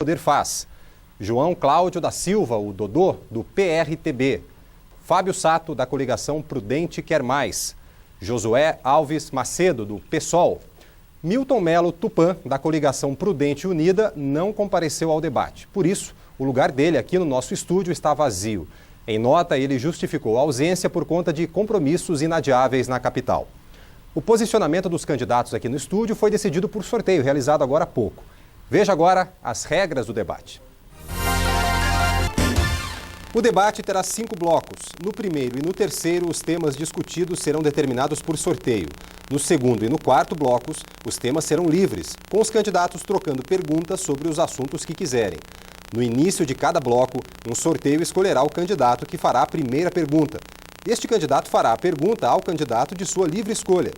Poder faz. João Cláudio da Silva, o Dodô, do PRTB. Fábio Sato, da coligação Prudente Quer Mais. Josué Alves Macedo, do PSOL. Milton Melo Tupã, da coligação Prudente Unida, não compareceu ao debate. Por isso, o lugar dele aqui no nosso estúdio está vazio. Em nota, ele justificou a ausência por conta de compromissos inadiáveis na capital. O posicionamento dos candidatos aqui no estúdio foi decidido por sorteio, realizado agora há pouco. Veja agora as regras do debate. O debate terá 5 blocos. No primeiro e no terceiro, os temas discutidos serão determinados por sorteio. No segundo e no quarto blocos, os temas serão livres, com os candidatos trocando perguntas sobre os assuntos que quiserem. No início de cada bloco, um sorteio escolherá o candidato que fará a primeira pergunta. Este candidato fará a pergunta ao candidato de sua livre escolha.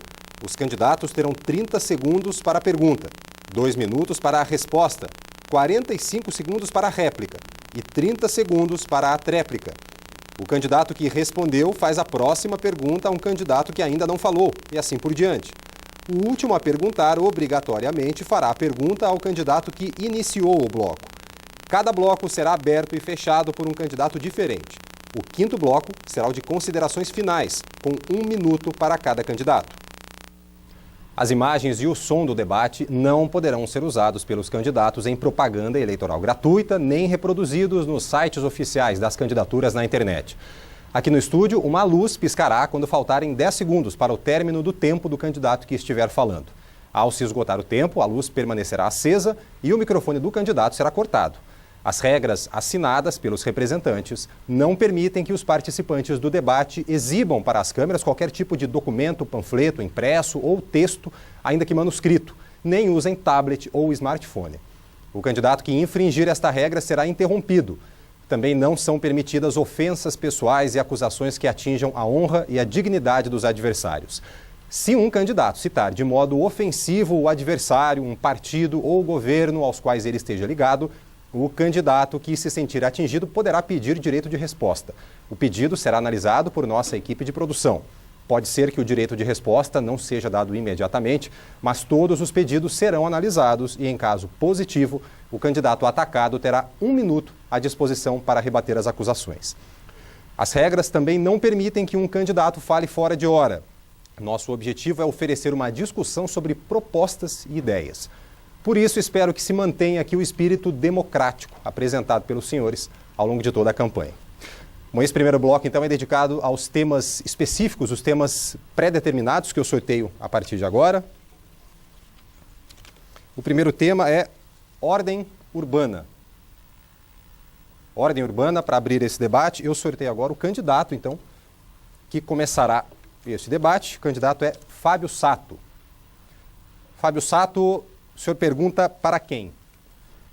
Os candidatos terão 30 segundos para a pergunta, 2 minutos para a resposta, 45 segundos para a réplica e 30 segundos para a tréplica. O candidato que respondeu faz a próxima pergunta a um candidato que ainda não falou, e assim por diante. O último a perguntar obrigatoriamente fará a pergunta ao candidato que iniciou o bloco. Cada bloco será aberto e fechado por um candidato diferente. O quinto bloco será o de considerações finais, com 1 minuto para cada candidato. As imagens e o som do debate não poderão ser usados pelos candidatos em propaganda eleitoral gratuita, nem reproduzidos nos sites oficiais das candidaturas na internet. Aqui no estúdio, uma luz piscará quando faltarem 10 segundos para o término do tempo do candidato que estiver falando. Ao se esgotar o tempo, a luz permanecerá acesa e o microfone do candidato será cortado. As regras assinadas pelos representantes não permitem que os participantes do debate exibam para as câmeras qualquer tipo de documento, panfleto, impresso ou texto, ainda que manuscrito, nem usem tablet ou smartphone. O candidato que infringir esta regra será interrompido. Também não são permitidas ofensas pessoais e acusações que atinjam a honra e a dignidade dos adversários. Se um candidato citar de modo ofensivo o adversário, um partido ou governo aos quais ele esteja ligado, o candidato que se sentir atingido poderá pedir direito de resposta. O pedido será analisado por nossa equipe de produção. Pode ser que o direito de resposta não seja dado imediatamente, mas todos os pedidos serão analisados e, em caso positivo, o candidato atacado terá 1 minuto à disposição para rebater as acusações. As regras também não permitem que um candidato fale fora de hora. Nosso objetivo é oferecer uma discussão sobre propostas e ideias. Por isso, espero que se mantenha aqui o espírito democrático apresentado pelos senhores ao longo de toda a campanha. Bom, esse primeiro bloco, então, é dedicado aos temas específicos, os temas pré-determinados que eu sorteio a partir de agora. O primeiro tema é ordem urbana. Ordem urbana, para abrir esse debate, eu sorteio agora o candidato, então, que começará este debate. O candidato é Fábio Sato. Fábio Sato, o senhor pergunta para quem?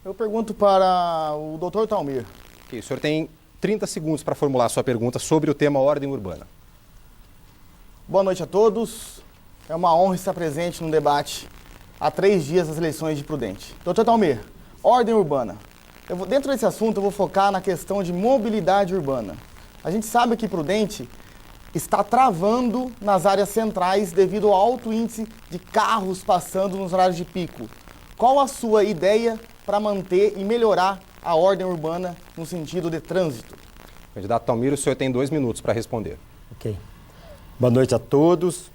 Eu pergunto para o Dr. Talmir. Okay, o senhor tem 30 segundos para formular a sua pergunta sobre o tema ordem urbana. Boa noite a todos. É uma honra estar presente no debate há 3 dias das eleições de Prudente. Dr. Talmir, ordem urbana. Dentro desse assunto eu vou focar na questão de mobilidade urbana. A gente sabe que Prudente está travando nas áreas centrais devido ao alto índice de carros passando nos horários de pico. Qual a sua ideia para manter e melhorar a ordem urbana no sentido de trânsito? Candidato Talmir, o senhor tem 2 minutos para responder. Ok. Boa noite a todos.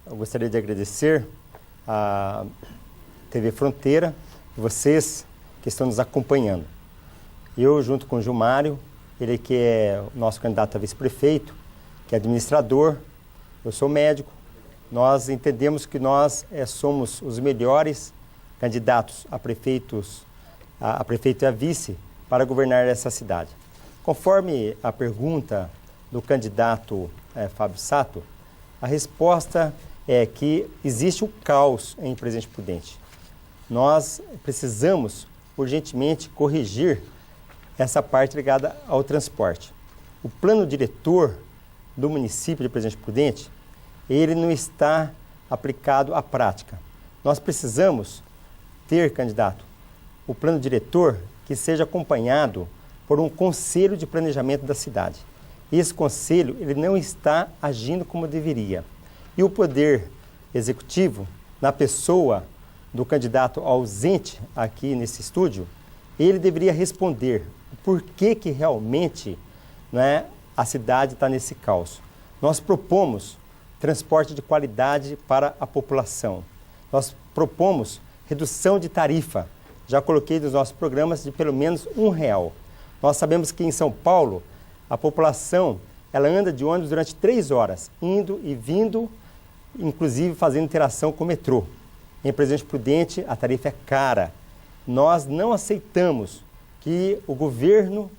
Eu gostaria de agradecer à TV Fronteira e vocês que estão nos acompanhando. Eu, junto com o Gilmário, ele que é o nosso candidato a vice-prefeito, que é administrador, eu sou médico, nós entendemos que nós somos os melhores candidatos a prefeito e a vice para governar essa cidade. Conforme a pergunta do candidato Fábio Sato, a resposta é que existe o caos em Presidente Prudente. Nós precisamos urgentemente corrigir essa parte ligada ao transporte. O plano diretor do município de Presidente Prudente, ele não está aplicado à prática. Nós precisamos ter, candidato, o plano diretor que seja acompanhado por um conselho de planejamento da cidade. Esse conselho, ele não está agindo como deveria. E o poder executivo, na pessoa do candidato ausente aqui nesse estúdio, ele deveria responder por que realmente, né, a cidade está nesse caos. Nós propomos transporte de qualidade para a população. Nós propomos redução de tarifa. Já coloquei nos nossos programas de pelo menos R$1. Nós sabemos que em São Paulo, a população ela anda de ônibus durante 3 horas, indo e vindo, inclusive fazendo interação com o metrô. Em Presidente Prudente, a tarifa é cara. Nós não aceitamos que o governo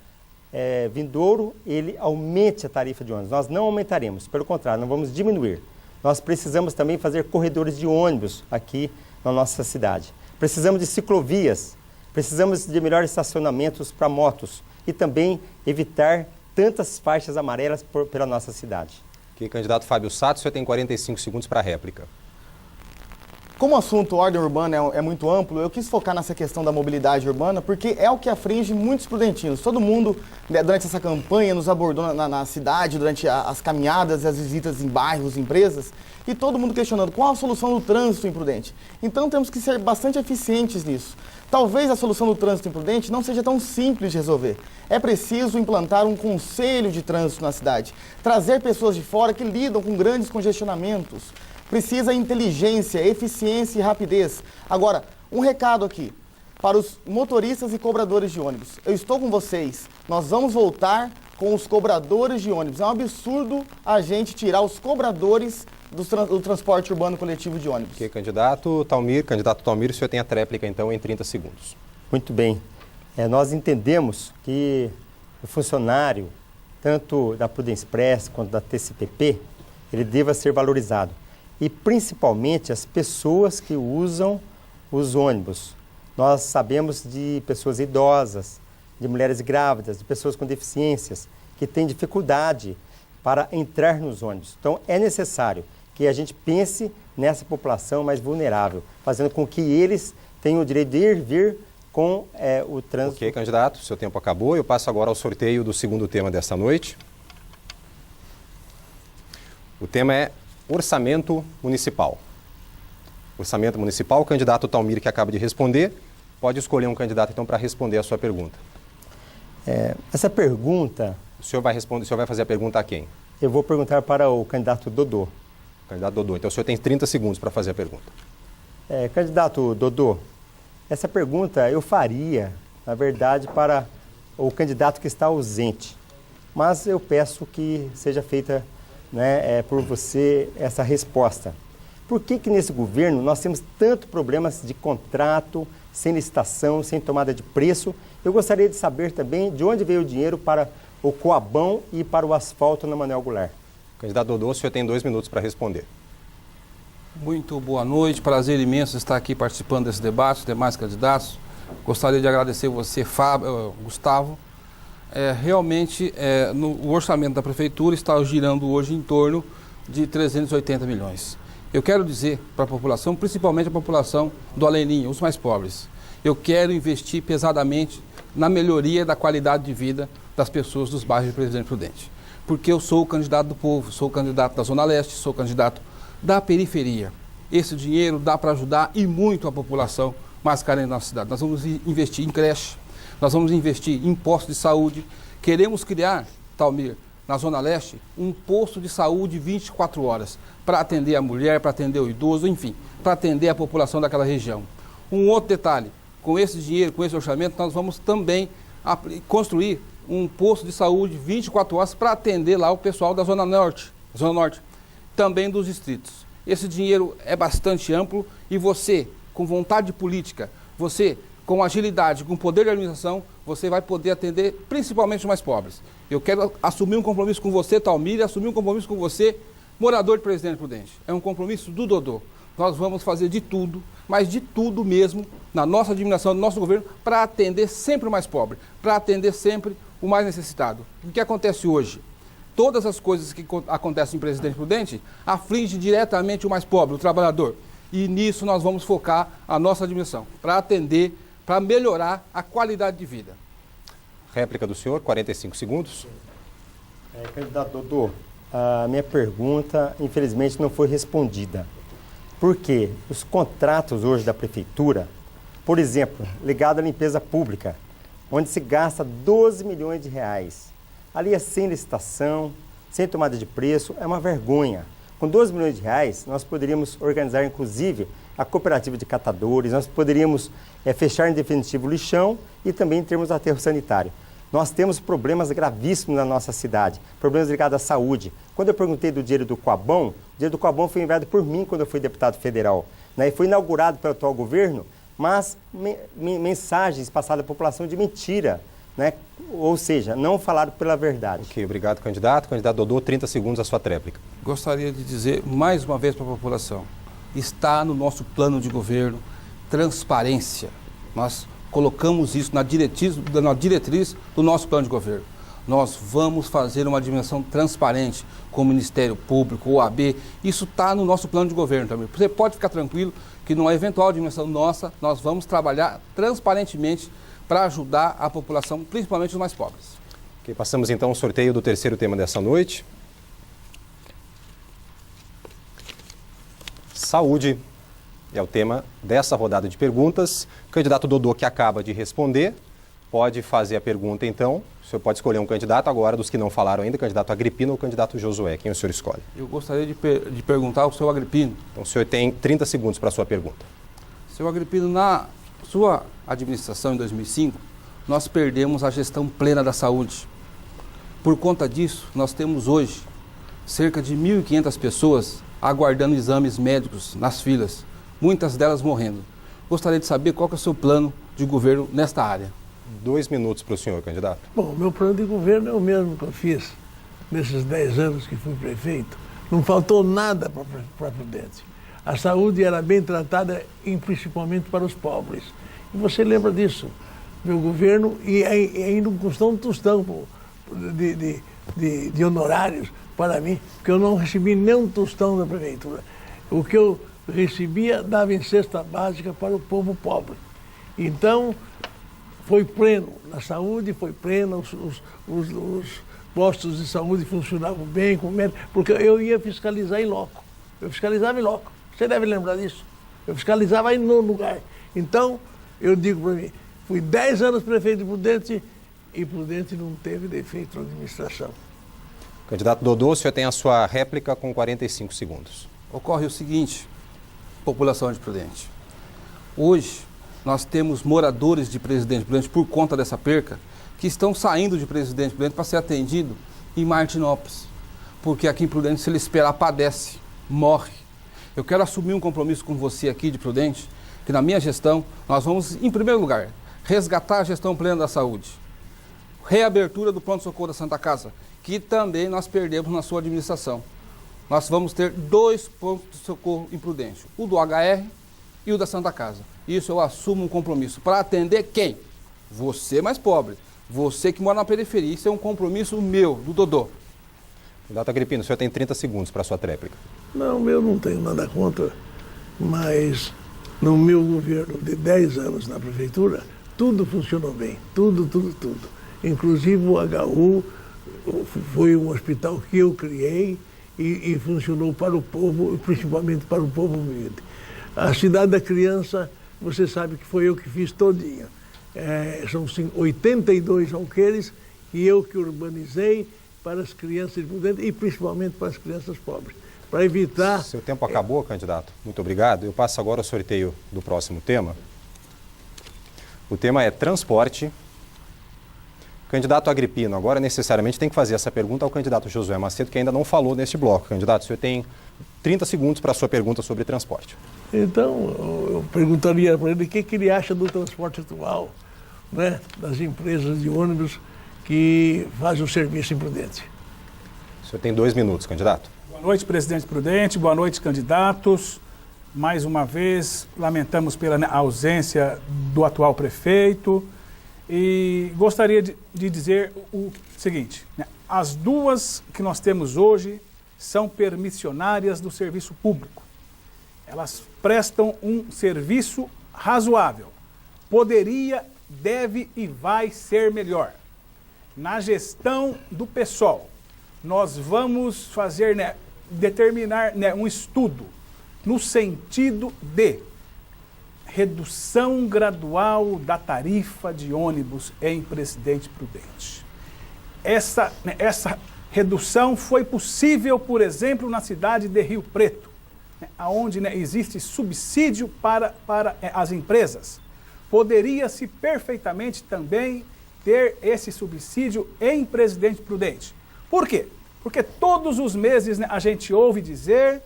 vindouro ele aumente a tarifa de ônibus. Nós não aumentaremos, pelo contrário, nós vamos diminuir. Nós precisamos também fazer corredores de ônibus aqui na nossa cidade. Precisamos de ciclovias, precisamos de melhores estacionamentos para motos e também evitar tantas faixas amarelas pela nossa cidade. Ok, candidato Fábio Sato, o senhor tem 45 segundos para a réplica. Como o assunto ordem urbana é muito amplo, eu quis focar nessa questão da mobilidade urbana, porque é o que aflige muitos prudentinos. Todo mundo, né, durante essa campanha, nos abordou na cidade, durante as caminhadas e as visitas em bairros, empresas, e todo mundo questionando qual a solução do trânsito imprudente. Então temos que ser bastante eficientes nisso. Talvez a solução do trânsito imprudente não seja tão simples de resolver. É preciso implantar um conselho de trânsito na cidade, trazer pessoas de fora que lidam com grandes congestionamentos. Precisa inteligência, eficiência e rapidez. Agora, um recado aqui para os motoristas e cobradores de ônibus. Eu estou com vocês. Nós vamos voltar com os cobradores de ônibus. É um absurdo a gente tirar os cobradores do transporte urbano coletivo de ônibus. Ok, candidato Talmir, o senhor tem a tréplica então em 30 segundos. Muito bem. Nós entendemos que o funcionário, tanto da Prudenspress quanto da TCPP, ele deva ser valorizado. E principalmente as pessoas que usam os ônibus. Nós sabemos de pessoas idosas, de mulheres grávidas, de pessoas com deficiências, que têm dificuldade para entrar nos ônibus. Então é necessário que a gente pense nessa população mais vulnerável, fazendo com que eles tenham o direito de ir vir com o trânsito. Ok, candidato, seu tempo acabou. Eu passo agora ao sorteio do segundo tema desta noite. O tema é Orçamento Municipal. Orçamento Municipal, o candidato Talmir, que acaba de responder, pode escolher um candidato então para responder a sua pergunta. Essa pergunta... O senhor vai responder, o senhor vai fazer a pergunta a quem? Eu vou perguntar para o candidato Dodô. O candidato Dodô. Então o senhor tem 30 segundos para fazer a pergunta. Candidato Dodô, essa pergunta eu faria, na verdade, para o candidato que está ausente. Mas eu peço que seja feita por você essa resposta. Por que nesse governo nós temos tantos problemas de contrato, sem licitação, sem tomada de preço? Eu gostaria de saber também de onde veio o dinheiro para o Coabão e para o asfalto na Manuel Goulart. Candidato Dodô, o senhor tem 2 minutos para responder. Muito boa noite, prazer imenso estar aqui participando desse debate, os demais candidatos. Gostaria de agradecer você, Gustavo. Realmente, o orçamento da Prefeitura está girando hoje em torno de 380 milhões. Eu quero dizer para a população, principalmente a população do Aleninho, os mais pobres, eu quero investir pesadamente na melhoria da qualidade de vida das pessoas dos bairros de Presidente Prudente. Porque eu sou o candidato do povo, sou o candidato da Zona Leste, sou o candidato da periferia. Esse dinheiro dá para ajudar e muito a população mais carente da nossa cidade. Nós vamos investir em creche, nós vamos investir em postos de saúde. Queremos criar, Talmir, na Zona Leste, um posto de saúde 24 horas para atender a mulher, para atender o idoso, enfim, para atender a população daquela região. Um outro detalhe, com esse dinheiro, com esse orçamento, nós vamos também construir um posto de saúde 24 horas para atender lá o pessoal da Zona Norte, também dos distritos. Esse dinheiro é bastante amplo e você, com vontade política, você, com agilidade, com poder de administração, você vai poder atender principalmente os mais pobres. Eu quero assumir um compromisso com você, Talmir, e assumir um compromisso com você, morador de Presidente Prudente. É um compromisso do Dodô. Nós vamos fazer de tudo, mas de tudo mesmo, na nossa administração, no nosso governo, para atender sempre o mais pobre, para atender sempre o mais necessitado. O que acontece hoje? Todas as coisas que acontecem em Presidente Prudente afligem diretamente o mais pobre, o trabalhador. E nisso nós vamos focar a nossa administração, para atender, para melhorar a qualidade de vida. Réplica do senhor, 45 segundos. Candidato Dodô, a minha pergunta, infelizmente, não foi respondida. Porque os contratos hoje da Prefeitura, por exemplo, ligado à limpeza pública, onde se gasta 12 milhões de reais. Ali é sem licitação, sem tomada de preço, é uma vergonha. Com 12 milhões de reais, nós poderíamos organizar, inclusive, a cooperativa de catadores, nós poderíamos fechar em definitivo o lixão e também termos aterro sanitário. Nós temos problemas gravíssimos na nossa cidade, problemas ligados à saúde. Quando eu perguntei do dinheiro do Coabon, o dinheiro do Coabon foi enviado por mim quando eu fui deputado federal. Né? E foi inaugurado pelo atual governo, mas mensagens passadas à população de mentira. Né? Ou seja, não falaram pela verdade. Ok, obrigado, candidato. Candidato Dodô, 30 segundos a sua tréplica. Gostaria de dizer mais uma vez para a população, está no nosso plano de governo transparência. Nós colocamos isso na diretriz do nosso plano de governo. Nós vamos fazer uma dimensão transparente com o Ministério Público, o OAB. Isso está no nosso plano de governo também. Você pode ficar tranquilo que numa eventual dimensão nossa, nós vamos trabalhar transparentemente para ajudar a população, principalmente os mais pobres. Ok, passamos então ao sorteio do terceiro tema dessa noite. Saúde é o tema dessa rodada de perguntas. O candidato Dodô, que acaba de responder, pode fazer a pergunta então. O senhor pode escolher um candidato agora, dos que não falaram ainda, candidato Agripino ou candidato Josué. Quem o senhor escolhe? Eu gostaria de perguntar ao senhor Agripino. Então o senhor tem 30 segundos para a sua pergunta. Senhor Agripino, na sua administração em 2005, nós perdemos a gestão plena da saúde. Por conta disso, nós temos hoje cerca de 1.500 pessoas aguardando exames médicos nas filas, muitas delas morrendo. Gostaria de saber qual que é o seu plano de governo nesta área. 2 minutos para o senhor, candidato. Bom, meu plano de governo é o mesmo que eu fiz nesses 10 anos que fui prefeito. Não faltou nada para Prudente. A saúde era bem tratada, principalmente para os pobres. E você lembra disso? Meu governo, e ainda custou um tostão de honorários para mim, porque eu não recebi nem um tostão da prefeitura. O que eu recebia dava em cesta básica para o povo pobre. Então, foi pleno na saúde, foi pleno, os postos de saúde funcionavam bem, porque eu ia fiscalizar em loco. Eu fiscalizava em loco. Você deve lembrar disso. Eu fiscalizava aí no lugar. Então, eu digo para mim, fui 10 anos prefeito de Prudente e Prudente não teve defeito na administração. Candidato Dodô, o senhor tem a sua réplica com 45 segundos. Ocorre o seguinte, população de Prudente. Hoje, nós temos moradores de Presidente Prudente, por conta dessa perca, que estão saindo de Presidente Prudente para ser atendido em Martinópolis. Porque aqui em Prudente, se ele esperar, padece, morre. Eu quero assumir um compromisso com você aqui de Prudente, que na minha gestão, nós vamos, em primeiro lugar, resgatar a gestão plena da saúde. Reabertura do pronto-socorro da Santa Casa, que também nós perdemos na sua administração. Nós vamos ter 2 pontos de socorro em Prudente, o do HR e o da Santa Casa. Isso eu assumo um compromisso para atender quem? Você mais pobre, você que mora na periferia. Isso é um compromisso meu, do Dodô. Candidato Agripino, o senhor tem 30 segundos para a sua tréplica. Não, eu não tenho nada contra, mas no meu governo de 10 anos na prefeitura, tudo funcionou bem, tudo. Inclusive o HU foi um hospital que eu criei e funcionou para o povo, principalmente para o povo humilde. A Cidade da Criança, você sabe que foi eu que fiz todinha. São 82 alqueires e eu que urbanizei para as crianças de Prudente e principalmente para as crianças pobres. Para evitar... Seu tempo acabou, candidato. Muito obrigado. Eu passo agora ao sorteio do próximo tema. O tema é transporte. Candidato Agripino, agora necessariamente tem que fazer essa pergunta ao candidato Josué Macedo, que ainda não falou neste bloco. Candidato, o senhor tem 30 segundos para a sua pergunta sobre transporte. Então, eu perguntaria para ele o que ele acha do transporte atual, né, das empresas de ônibus que fazem o serviço em Prudente. O senhor tem 2 minutos, candidato. Boa noite, presidente Prudente. Boa noite, candidatos. Mais uma vez, lamentamos pela ausência do atual prefeito. E gostaria de dizer o seguinte, né? As 2 que nós temos hoje são permissionárias do serviço público. Elas prestam um serviço razoável. Poderia, deve e vai ser melhor. Na gestão do PSOL, nós vamos fazer, determinar um estudo no sentido de redução gradual da tarifa de ônibus em Presidente Prudente. Essa redução foi possível, por exemplo, na cidade de Rio Preto, onde existe subsídio para as empresas. Poderia-se perfeitamente também ter esse subsídio em Presidente Prudente. Por quê? Porque todos os meses a gente ouve dizer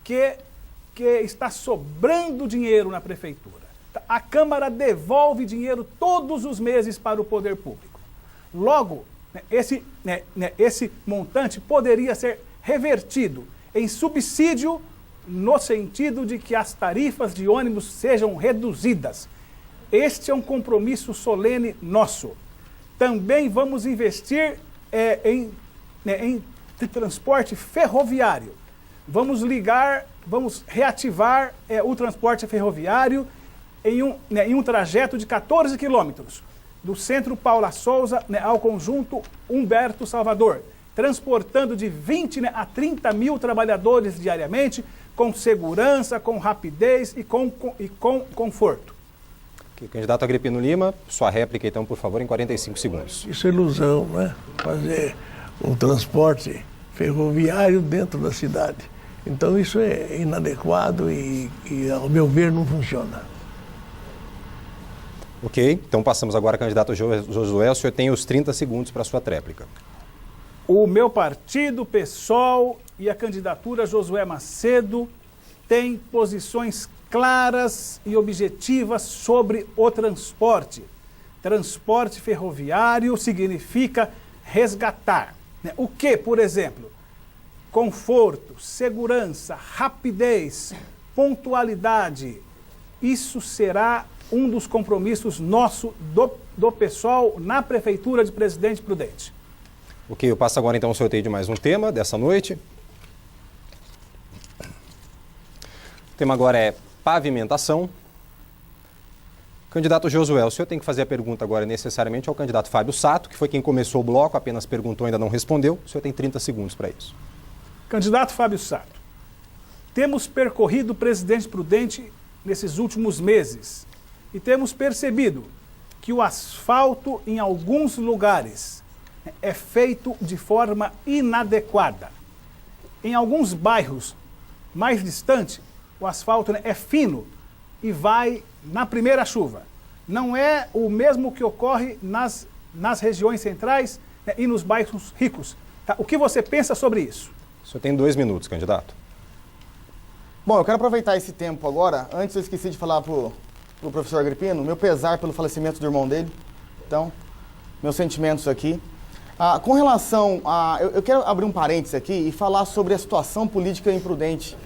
que está sobrando dinheiro na prefeitura. A Câmara devolve dinheiro todos os meses para o poder público. Logo, esse montante poderia ser revertido em subsídio no sentido de que as tarifas de ônibus sejam reduzidas. Este é um compromisso solene nosso. Também vamos investir em transporte ferroviário. Vamos reativar o transporte ferroviário em um trajeto de 14 quilômetros, do centro Paula Souza ao conjunto Humberto Salvador, transportando de 20 a 30 mil trabalhadores diariamente, com segurança, com rapidez e com conforto. Okay, candidato Agripino Lima, sua réplica então, por favor, em 45 segundos. Isso é ilusão, né? Fazer um transporte ferroviário dentro da cidade. Então isso é inadequado e ao meu ver, não funciona. Ok, então passamos agora ao candidato Josué. O senhor tem os 30 segundos para a sua tréplica. O meu partido, PSOL, e a candidatura Josué Macedo têm posições claras e objetivas sobre o transporte. Transporte ferroviário significa resgatar. O que, por exemplo? Conforto, segurança, rapidez, pontualidade. Isso será um dos compromissos nosso do PSOL na Prefeitura de Presidente Prudente. Ok, eu passo agora então ao sorteio de mais um tema dessa noite. O tema agora é pavimentação. Candidato Josué, o senhor tem que fazer a pergunta agora necessariamente ao candidato Fábio Sato, que foi quem começou o bloco, apenas perguntou e ainda não respondeu. O senhor tem 30 segundos para isso. Candidato Fábio Sato, temos percorrido Presidente Prudente nesses últimos meses e temos percebido que o asfalto em alguns lugares é feito de forma inadequada. Em alguns bairros mais distantes, o asfalto é fino e vai na primeira chuva. Não é o mesmo que ocorre nas regiões centrais e nos bairros ricos. Tá? O que você pensa sobre isso? O senhor tem 2 minutos, candidato. Bom, eu quero aproveitar esse tempo agora. Antes eu esqueci de falar pro professor Agripino, meu pesar pelo falecimento do irmão dele. Então, meus sentimentos aqui. Com relação a... Eu quero abrir um parênteses aqui e falar sobre a situação política imprudente.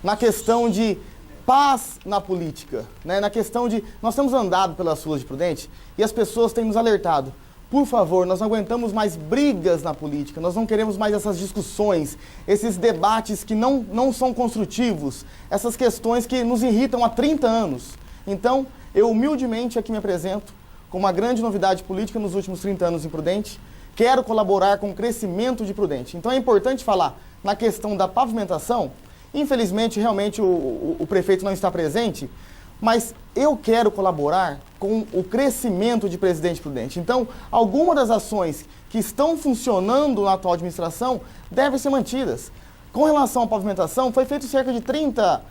Na questão de paz na política, né? Na questão de... Nós temos andado pelas ruas de Prudente e as pessoas têm nos alertado. Por favor, nós não aguentamos mais brigas na política, nós não queremos mais essas discussões, esses debates que não são construtivos, essas questões que nos irritam há 30 anos. Então, eu humildemente aqui me apresento com uma grande novidade política nos últimos 30 anos em Prudente. Quero colaborar com o crescimento de Prudente. Então é importante falar na questão da pavimentação. Infelizmente, realmente, o prefeito não está presente, mas eu quero colaborar com o crescimento de Presidente Prudente. Então, algumas das ações que estão funcionando na atual administração devem ser mantidas. Com relação à pavimentação, foi feito cerca de 30%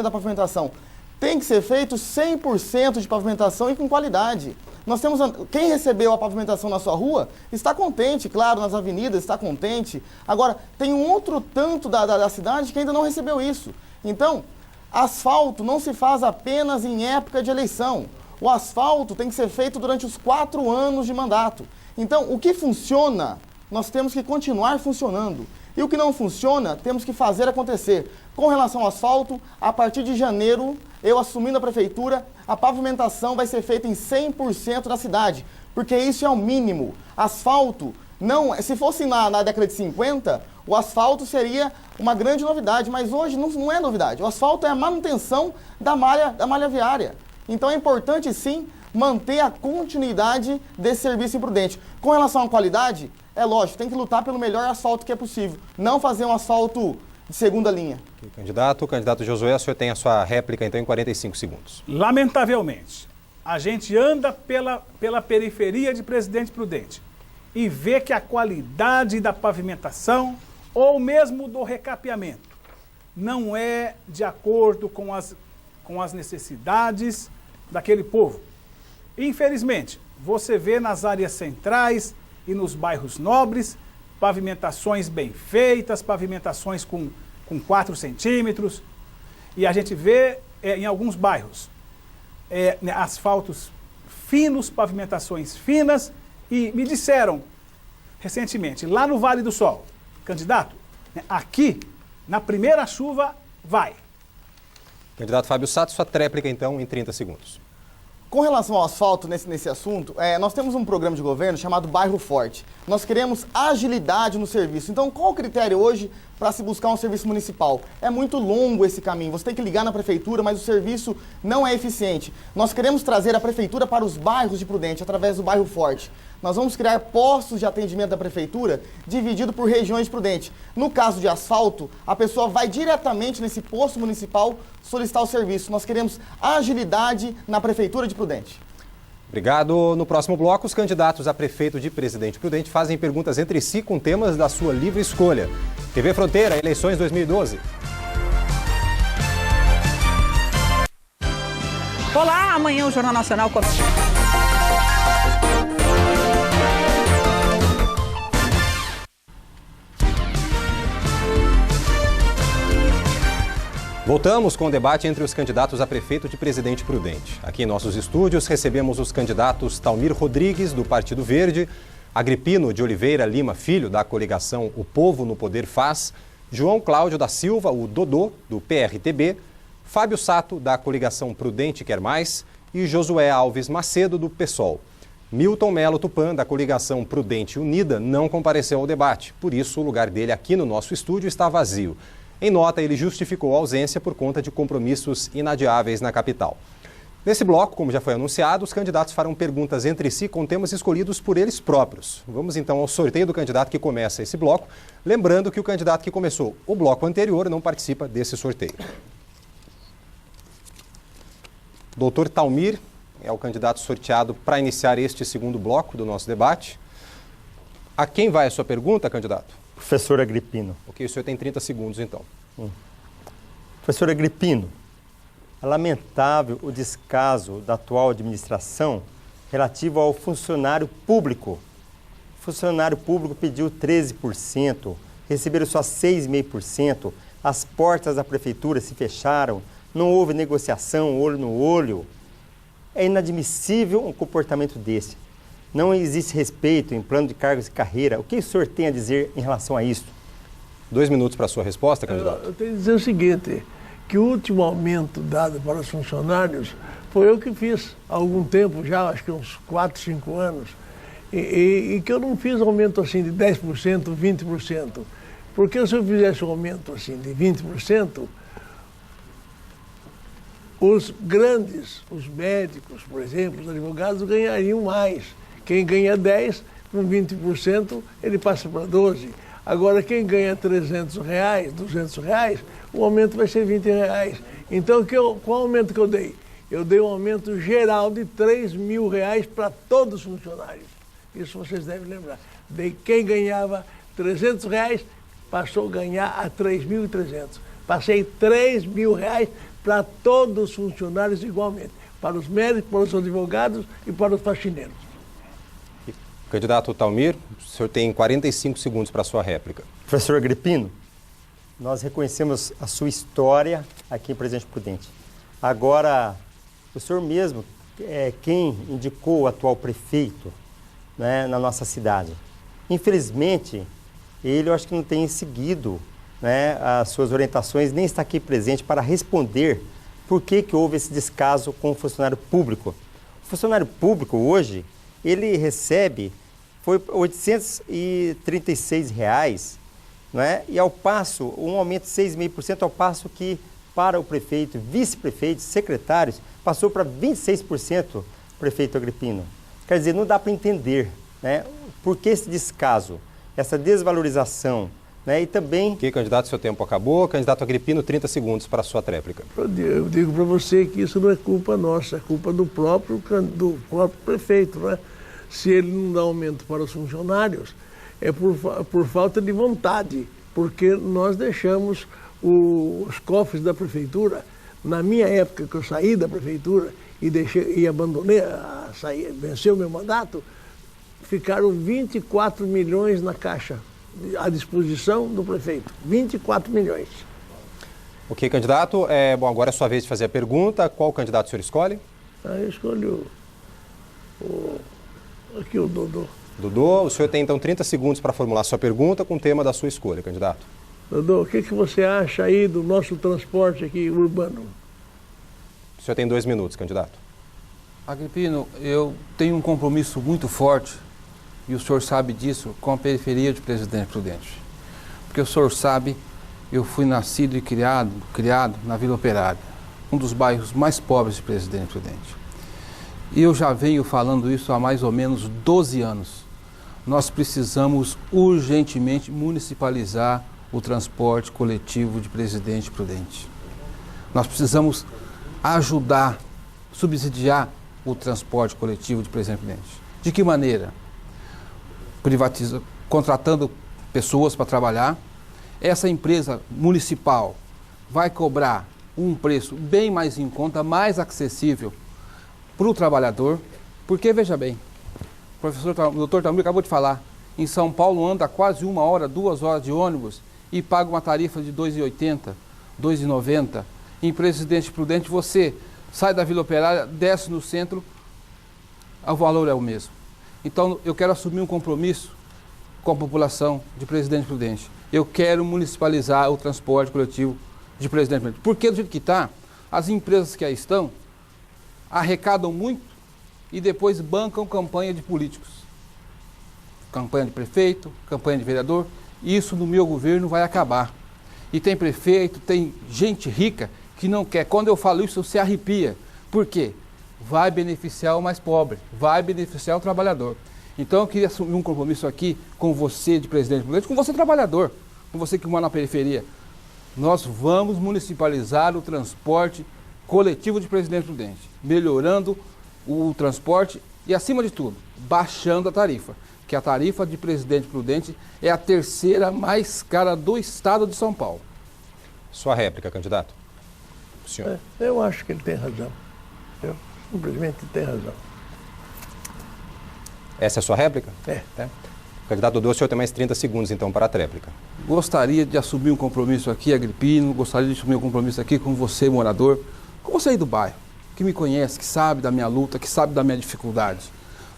da pavimentação. Tem que ser feito 100% de pavimentação e com qualidade. Nós temos, quem recebeu a pavimentação na sua rua está contente, claro, nas avenidas está contente. Agora, tem um outro tanto da cidade que ainda não recebeu isso. Então, asfalto não se faz apenas em época de eleição. O asfalto tem que ser feito durante os 4 anos de mandato. Então, o que funciona, nós temos que continuar funcionando. E o que não funciona, temos que fazer acontecer. Com relação ao asfalto, a partir de janeiro, eu assumindo a prefeitura, a pavimentação vai ser feita em 100% da cidade, porque isso é o mínimo. Asfalto, não, se fosse na década de 50, o asfalto seria uma grande novidade, mas hoje não é novidade. O asfalto é a manutenção da malha viária. Então é importante, sim, manter a continuidade desse serviço em Prudente. Com relação à qualidade, é lógico, tem que lutar pelo melhor asfalto que é possível. Não fazer um asfalto de segunda linha. Candidato Josué, o senhor tem a sua réplica então em 45 segundos. Lamentavelmente, a gente anda pela periferia de Presidente Prudente e vê que a qualidade da pavimentação ou mesmo do recapeamento não é de acordo com as necessidades daquele povo. Infelizmente, você vê nas áreas centrais e nos bairros nobres pavimentações bem feitas, pavimentações com 4 centímetros, e a gente vê em alguns bairros asfaltos finos, pavimentações finas, e me disseram recentemente, lá no Vale do Sol, candidato, aqui, na primeira chuva, vai. Candidato Fábio Sato, sua tréplica então em 30 segundos. Com relação ao asfalto nesse assunto, nós temos um programa de governo chamado Bairro Forte. Nós queremos agilidade no serviço. Então, qual o critério hoje para se buscar um serviço municipal? É muito longo esse caminho. Você tem que ligar na prefeitura, mas o serviço não é eficiente. Nós queremos trazer a prefeitura para os bairros de Prudente, através do Bairro Forte. Nós vamos criar postos de atendimento da prefeitura dividido por regiões de Prudente. No caso de asfalto, a pessoa vai diretamente nesse posto municipal solicitar o serviço. Nós queremos agilidade na prefeitura de Prudente. Obrigado. No próximo bloco, os candidatos a prefeito de Presidente Prudente fazem perguntas entre si com temas da sua livre escolha. TV Fronteira, eleições 2012. Olá, amanhã o Jornal Nacional começa. Voltamos com o debate entre os candidatos a prefeito de Presidente Prudente. Aqui em nossos estúdios recebemos os candidatos Talmir Rodrigues, do Partido Verde, Agripino de Oliveira Lima Filho, da coligação O Povo no Poder Faz, João Cláudio da Silva, o Dodô, do PRTB, Fábio Sato, da coligação Prudente Quer Mais, e Josué Alves Macedo, do PSOL. Milton Melo Tupã, da coligação Prudente Unida, não compareceu ao debate, por isso o lugar dele aqui no nosso estúdio está vazio. Em nota, ele justificou a ausência por conta de compromissos inadiáveis na capital. Nesse bloco, como já foi anunciado, os candidatos farão perguntas entre si com temas escolhidos por eles próprios. Vamos então ao sorteio do candidato que começa esse bloco, lembrando que o candidato que começou o bloco anterior não participa desse sorteio. Doutor Talmir é o candidato sorteado para iniciar este segundo bloco do nosso debate. A quem vai a sua pergunta, candidato? Professor Agripino. Ok, o senhor tem 30 segundos, então. Professor Agripino, é lamentável o descaso da atual administração relativo ao funcionário público. O funcionário público pediu 13%, receberam só 6,5%, as portas da prefeitura se fecharam, não houve negociação olho no olho. É inadmissível um comportamento desse. Não existe respeito em plano de cargos e carreira. O que o senhor tem a dizer em relação a isso? 2 minutos para a sua resposta, candidato. Eu tenho que dizer o seguinte, que o último aumento dado para os funcionários foi eu que fiz há algum tempo já, acho que uns 4, 5 anos, e que eu não fiz aumento assim de 10%, 20%. Porque se eu fizesse um aumento assim de 20%, os grandes, os médicos, por exemplo, os advogados ganhariam mais. Quem ganha 10, com 20%, ele passa para 12. Agora, quem ganha R$300, R$200, o aumento vai ser R$20. Então, qual aumento que eu dei? Eu dei um aumento geral de R$3.000 para todos os funcionários. Isso vocês devem lembrar. Quem ganhava R$300 passou a ganhar a R$3.300. Passei R$3.000 para todos os funcionários igualmente. Para os médicos, para os advogados e para os faxineiros. Candidato Talmir, o senhor tem 45 segundos para a sua réplica. Professor Agripino, nós reconhecemos a sua história aqui em Presidente Prudente. Agora, o senhor mesmo é quem indicou o atual prefeito, né, na nossa cidade. Infelizmente, ele eu acho que não tem seguido, né, as suas orientações, nem está aqui presente para responder por que houve esse descaso com o funcionário público. O funcionário público hoje, ele recebe foi R$ 836, né? E ao passo, um aumento de 6,5%, ao passo que para o prefeito, vice-prefeitos, secretários, passou para 26%, prefeito Agripino. Quer dizer, não dá para entender, né, por que esse descaso, essa desvalorização né? E também... Ok, candidato, seu tempo acabou. Candidato Agripino, 30 segundos para a sua tréplica. Eu digo para você que isso não é culpa nossa, é culpa do próprio prefeito, né? Se ele não dá aumento para os funcionários, é por falta de vontade, porque nós deixamos os cofres da prefeitura. Na minha época, que eu saí da prefeitura e abandonei, venceu o meu mandato, ficaram 24 milhões na caixa, à disposição do prefeito. 24 milhões. Ok, candidato. Bom, agora é sua vez de fazer a pergunta. Qual candidato o senhor escolhe? Eu escolho aqui o Dodô. Dodô, o senhor tem então 30 segundos para formular sua pergunta com o tema da sua escolha, candidato. Dodô, o que você acha aí do nosso transporte aqui urbano? O senhor tem 2 minutos, candidato. Agripino, eu tenho um compromisso muito forte, e o senhor sabe disso, com a periferia de Presidente Prudente. Porque o senhor sabe, eu fui nascido e criado na Vila Operária, um dos bairros mais pobres de Presidente Prudente. E eu já venho falando isso há mais ou menos 12 anos. Nós precisamos urgentemente municipalizar o transporte coletivo de Presidente Prudente. Nós precisamos ajudar, subsidiar o transporte coletivo de Presidente Prudente. De que maneira? Contratando pessoas para trabalhar. Essa empresa municipal vai cobrar um preço bem mais em conta, mais acessível para o trabalhador, porque, veja bem, o doutor Tamir acabou de falar, em São Paulo anda quase 1 hora, 2 horas de ônibus e paga uma tarifa de R$ 2,80, R$ 2,90. Em Presidente Prudente, você sai da Vila Operária, desce no centro, o valor é o mesmo. Então, eu quero assumir um compromisso com a população de Presidente Prudente. Eu quero municipalizar o transporte coletivo de Presidente Prudente. Porque, do jeito que está, as empresas que aí estão arrecadam muito e depois bancam campanha de políticos. Campanha de prefeito, campanha de vereador. Isso no meu governo vai acabar. E tem prefeito, tem gente rica que não quer. Quando eu falo isso, você arrepia. Por quê? Vai beneficiar o mais pobre, vai beneficiar o trabalhador. Então eu queria assumir um compromisso aqui com você de Presidente Prudente, com você trabalhador, com você que mora na periferia. Nós vamos municipalizar o transporte coletivo de Presidente Prudente, melhorando o transporte e, acima de tudo, baixando a tarifa, que a tarifa de Presidente Prudente é a 3ª mais cara do estado de São Paulo. Sua réplica, candidato. O senhor. Eu acho que ele tem razão. Eu simplesmente tem razão. Essa é a sua réplica? É. Candidato Dodô, o senhor tem mais 30 segundos, então, para a tréplica. Gostaria de assumir um compromisso aqui, Agripino, gostaria de assumir um compromisso aqui com você, morador, com você aí do bairro, que me conhece, que sabe da minha luta, que sabe da minha dificuldade.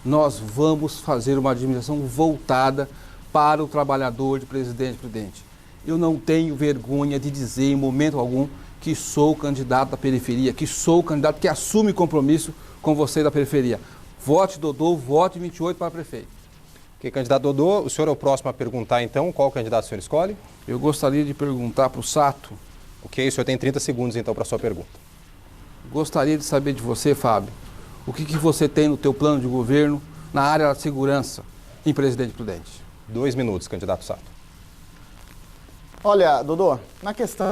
Nós vamos fazer uma administração voltada para o trabalhador de Presidente Prudente. Eu não tenho vergonha de dizer em momento algum que sou candidato da periferia, que sou candidato que assume compromisso com você da periferia. Vote Dodô, vote 28 para prefeito. Ok, candidato Dodô, o senhor é o próximo a perguntar, então, qual candidato o senhor escolhe? Eu gostaria de perguntar para o Sato. Ok, o senhor tem 30 segundos, então, para a sua pergunta. Gostaria de saber de você, Fábio, o que você tem no teu plano de governo na área da segurança em Presidente Prudente? 2 minutos, candidato Sato. Olha, Dodô, na questão